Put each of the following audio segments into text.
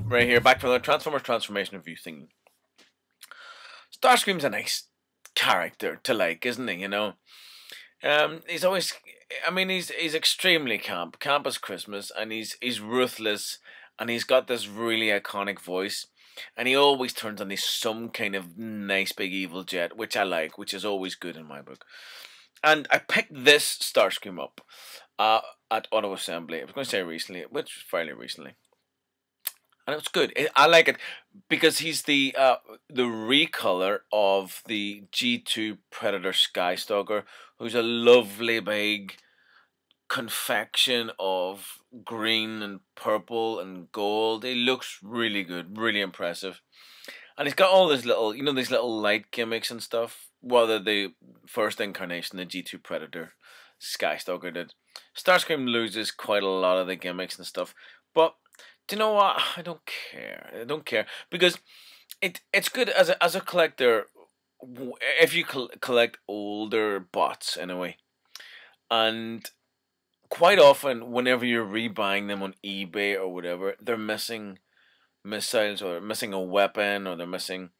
right here, back from the Transformers transformation review thing. Starscream's a nice character to like, isn't he? He's always. I mean, he's extremely camp as Christmas, and he's ruthless, and he's got this really iconic voice, and he always turns on some kind of nice big evil jet, which I like, which is always good in my book. And I picked this Starscream up, at Auto Assembly. I was going to say recently, which fairly recently, and it's good. I like it because he's the recolor of the G2 Predator Skystalker, who's a lovely big confection of green and purple and gold. He looks really good, really impressive, and he's got all these little, these little light gimmicks and stuff. Whether the first incarnation, the G2 Predator Skystalker did, Starscream loses quite a lot of the gimmicks and stuff, but do you know what? I don't care. I don't care because it's good as a collector if you collect older bots in a way. And quite often, whenever you're rebuying them on eBay or whatever, they're missing missiles, or they're missing a weapon, or they're missing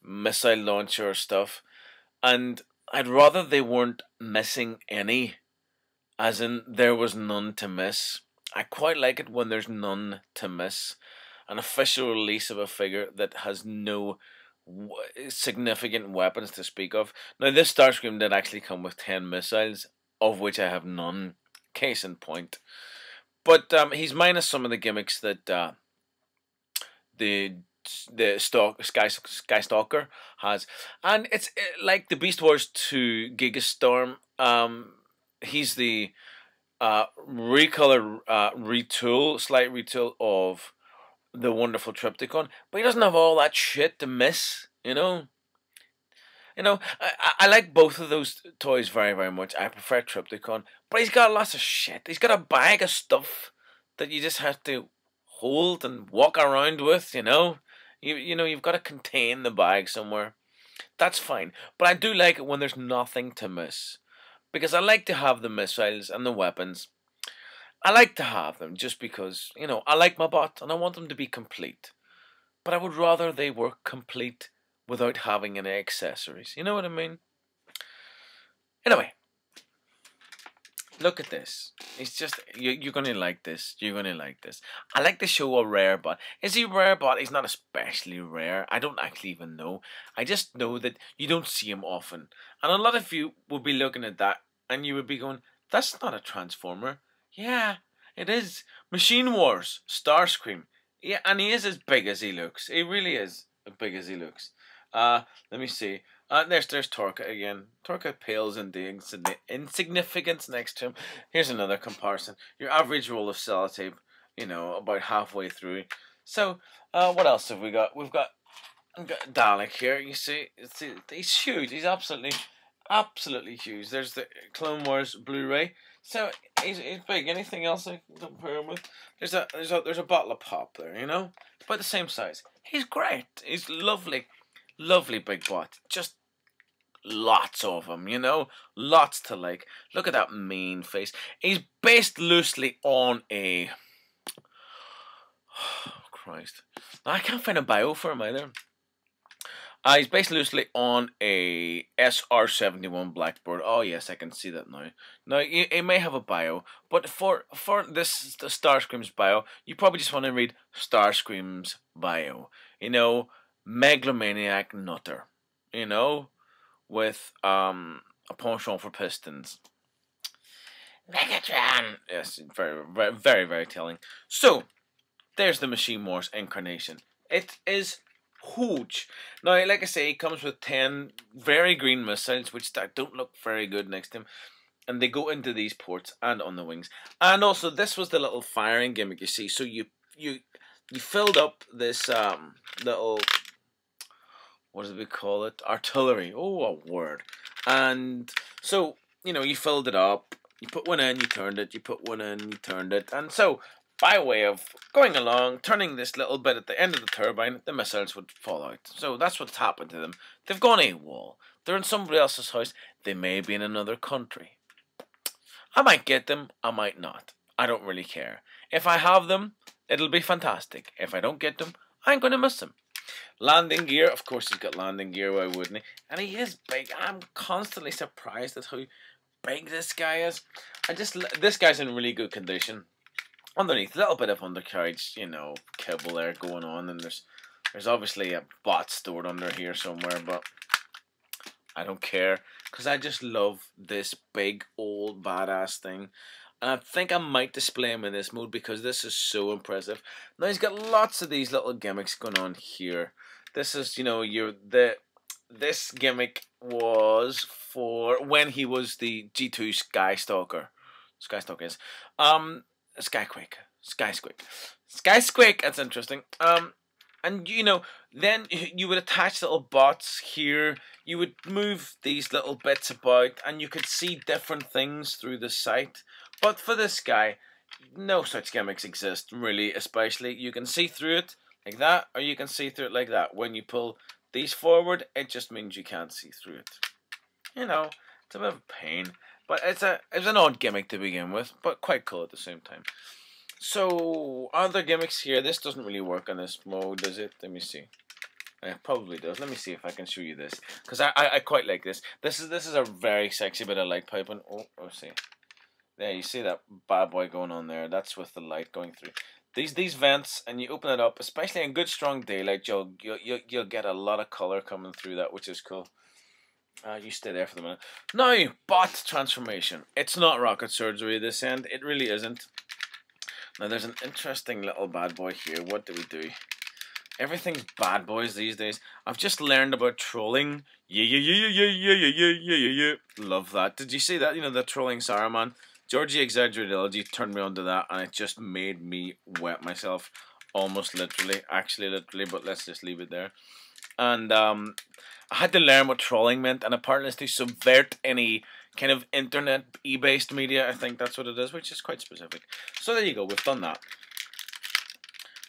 missile launcher stuff. And I'd rather they weren't missing any, as in there was none to miss. I quite like it when there's none to miss. An official release of a figure that has no significant weapons to speak of. Now, this Starscream did actually come with 10 missiles, of which I have none. Case in point. But he's minus some of the gimmicks that the Sky Stalker has, and it's like the Beast Wars 2 Gigastorm. He's the recolor, slight retool of the wonderful Triptychon, but he doesn't have all that shit to miss. I like both of those toys very, very much. I prefer Triptychon, but he's got lots of shit. He's got a bag of stuff that you just have to hold and walk around with. You've got to contain the bag somewhere. That's fine, but I do like it when there's nothing to miss, because I like to have the missiles and the weapons. I like to have them just because I like my bot and I want them to be complete. But I would rather they were complete without having any accessories. You know what I mean? Anyway, look at this. It's just, you're going to like this. You're going to like this. I like to show a rare bot. Is he rare bot? He's not especially rare. I don't actually even know. I just know that you don't see him often. And a lot of you will be looking at that and you would be going, that's not a Transformer. Yeah, it is. Machine Wars, Starscream. Yeah, and he is as big as he looks. He really is as big as he looks. Let me see. There's Torka again. Torka pales in the insignificance next to him. Here's another comparison. Your average roll of sellotape, about halfway through. So, what else have we got? We've got Dalek here. You see, he's huge. He's absolutely huge. There's the Clone Wars Blu-ray. So he's big. Anything else I can compare him with? There's a bottle of pop there. It's about the same size. He's great. He's lovely. Lovely big bot. Just lots of them, Lots to like. Look at that mean face. He's based loosely on a... Oh, Christ. I can't find a bio for him either. He's based loosely on a SR-71 Blackbird. Oh yes, I can see that now. Now, he may have a bio, but for this the Starscream's bio, you probably just want to read Starscream's bio. Megalomaniac nutter, with a penchant for pistons. Megatron. Yes, very, very, very, very telling. So, there's the Machine Wars incarnation. It is huge. Now, like I say, it comes with 10 very green missiles, which don't look very good next to him. And they go into these ports and on the wings. And also, this was the little firing gimmick, you see. So, you filled up this little... What do we call it? Artillery. Oh, a word. And so, you filled it up. You put one in, you turned it. You put one in, you turned it. And so, by way of going along, turning this little bit at the end of the turbine, the missiles would fall out. So that's what's happened to them. They've gone AWOL. They're in somebody else's house. They may be in another country. I might get them. I might not. I don't really care. If I have them, It'll be fantastic. If I don't get them, I'm going to miss them. Landing gear, of course he's got landing gear, why wouldn't he? And he is big. I'm constantly surprised at how big this guy is. This guy's in really good condition. Underneath, a little bit of undercarriage, you know, kibble there going on, and there's obviously a bot stored under here somewhere, but I don't care, because I just love this big old badass thing. And I think I might display him in this mode because this is so impressive. Now he's got lots of these little gimmicks going on here. This is, you know, this gimmick was for when he was the G2 Skystalker. Skystalker is Skysquake. That's interesting. And you know, then you would attach little bots here. You would move these little bits about, and you could see different things through the site. But for this guy, no such gimmicks exist, really, especially. You can see through it like that, or you can see through it like that. When you pull these forward, it just means you can't see through it. You know, it's a bit of a pain. But it's an odd gimmick to begin with, but quite cool at the same time. So, other gimmicks here. This doesn't really work on this mode, does it? Let me see. It probably does. Let me see if I can show you this. Because I quite like this. This is a very sexy bit of light piping. Oh, see. There, you see that bad boy going on there. That's with the light going through. These vents, and you open it up, especially in good strong daylight, you'll get a lot of color coming through that, which is cool. You stay there for the minute. Now, bot transformation. It's not rocket surgery this end. It really isn't. Now, there's an interesting little bad boy here. What do we do? Everything's bad boys these days. I've just learned about trolling. Yeah. Love that. Did you see that? You know, the trolling Saruman. Georgie Exaggeratology turned me onto that, and it just made me wet myself. Almost literally. Actually, literally, but let's just leave it there. And I had to learn what trolling meant, and apparently it's to subvert any kind of internet e-based media. I think that's what it is, which is quite specific. So there you go, we've done that.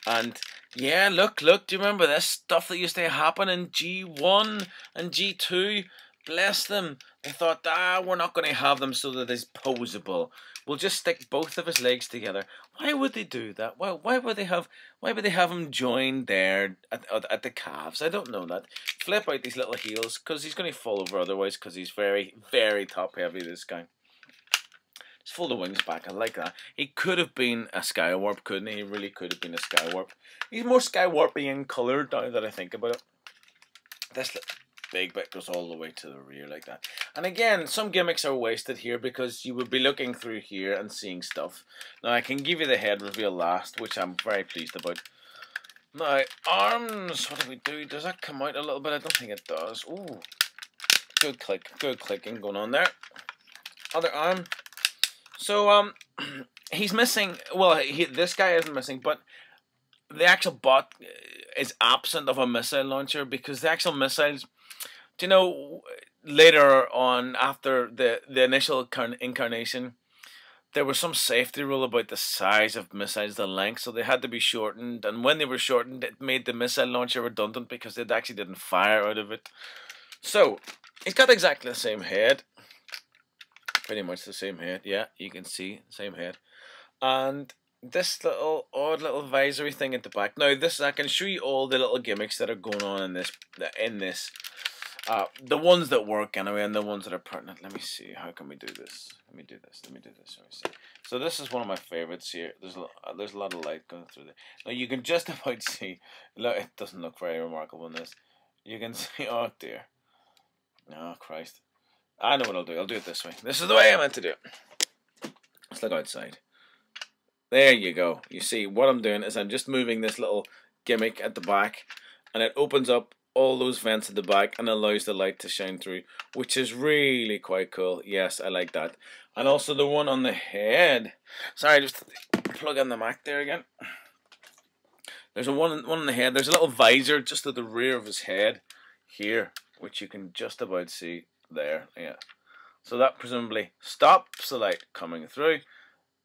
And yeah, look, do you remember this stuff that used to happen in G1 and G2? Bless them. They thought, we're not going to have them so that it's posable. We'll just stick both of his legs together. Why would they do that? Why would they have him joined there at the calves? I don't know that. Flip out these little heels, because he's going to fall over otherwise, because he's very, very top heavy, this guy. Just fold the wings back. I like that. He could have been a Skywarp, couldn't he? He really could have been a Skywarp. He's more Skywarpy in colour now that I think about it. This big bit goes all the way to the rear like that. And again, some gimmicks are wasted here because you would be looking through here and seeing stuff. Now, I can give you the head reveal last, which I'm very pleased about. Now, arms, what do we do? Does that come out a little bit? I don't think it does. Ooh, good clicking going on there. Other arm. So, he's missing, well, this guy isn't missing, but the actual bot is absent of a missile launcher, because the actual missiles, do you know, later on, after the initial incarnation, there was some safety rule about the size of missiles, the length, so they had to be shortened, and when they were shortened, it made the missile launcher redundant because it actually didn't fire out of it. So, he's got exactly the same head. Pretty much the same head, yeah, you can see, same head. And this little odd little visory thing at the back. Now, this, I can show you all the little gimmicks that are going on in this. The ones that work anyway, and the ones that are pertinent. Let me see. How can we do this? Let me do this. Let me see. So this is one of my favorites here. There's a lot of light going through there. Now you can just about see. Look, it doesn't look very remarkable in this. You can see. Oh dear. Oh Christ. I know what I'll do. I'll do it this way. This is the way I meant to do it. Let's look outside. There you go. You see, what I'm doing is I'm just moving this little gimmick at the back, and it opens up all those vents at the back and allows the light to shine through, which is really quite cool. Yes, I like that. And also the one on the head. Sorry, just plug in the Mac there again. There's one on the head. There's a little visor just at the rear of his head here, which you can just about see there. Yeah. So that presumably stops the light coming through.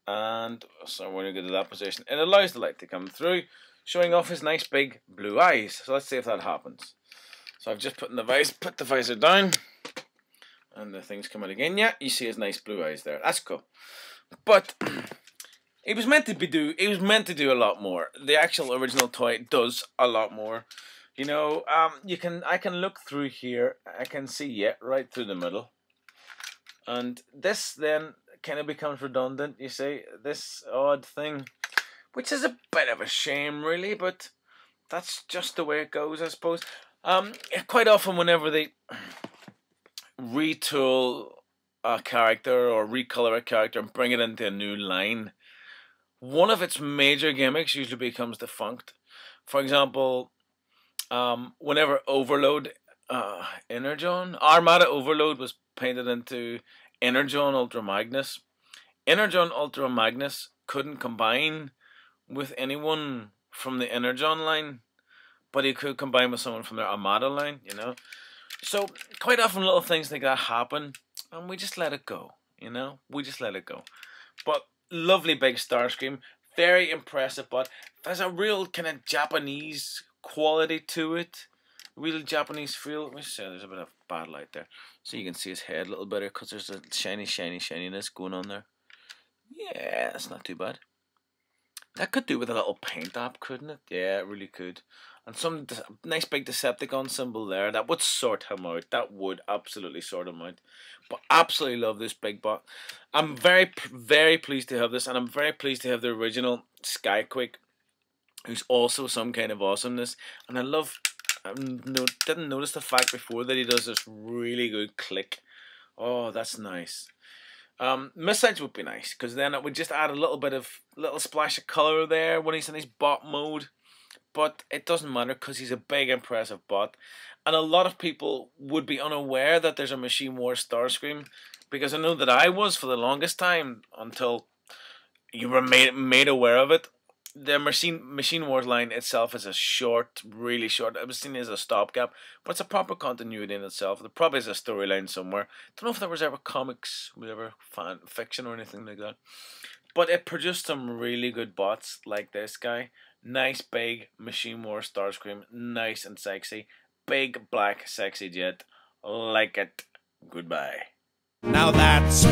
And so when you get to that position, it allows the light to come through, showing off his nice big blue eyes. So let's see if that happens. So I've just put the visor down, and the thing's come out again. Yeah, you see his nice blue eyes there. That's cool. But He was meant to He was meant to do a lot more. The actual original toy does a lot more. You know, I can look through here. I can see right through the middle, and this then kind of becomes redundant. You see this odd thing, which is a bit of a shame, really. But that's just the way it goes, I suppose. Quite often, whenever they retool a character or recolor a character and bring it into a new line, one of its major gimmicks usually becomes defunct. For example, whenever Overload, Energon, Armada Overload was painted into Energon Ultra Magnus, Energon Ultra Magnus couldn't combine with anyone from the Energon line, but he could combine with someone from their Armada line, you know? So, quite often little things like that happen, and we just let it go, you know? We just let it go. But, lovely big Starscream, very impressive, but there's a real kind of Japanese quality to it. Real Japanese feel. Let me see, there's a bit of bad light there. So you can see his head a little better because there's a shininess going on there. Yeah, that's not too bad. That could do with a little paint app, couldn't it? Yeah, it really could. And some nice big Decepticon symbol there. That would sort him out. That would absolutely sort him out. But absolutely love this big bot. I'm very, very pleased to have this. And I'm very pleased to have the original Skyquake, who's also some kind of awesomeness. And I love... didn't notice the fact before that he does this really good click. Oh, that's nice. Message would be nice, because then it would just add a little splash of colour there when he's in his bot mode. But it doesn't matter because he's a big, impressive bot. And a lot of people would be unaware that there's a Machine Wars Starscream, because I know that I was for the longest time until you were made aware of it. The Machine Wars line itself is a short, really short. It was seen as a stopgap, but it's a proper continuity in itself. There probably is a storyline somewhere. Don't know if there was ever comics, whatever, fan fiction or anything like that. But it produced some really good bots like this guy. Nice big Machine Wars Starscream, nice and sexy. Big black sexy jet, like it. Goodbye. Now that's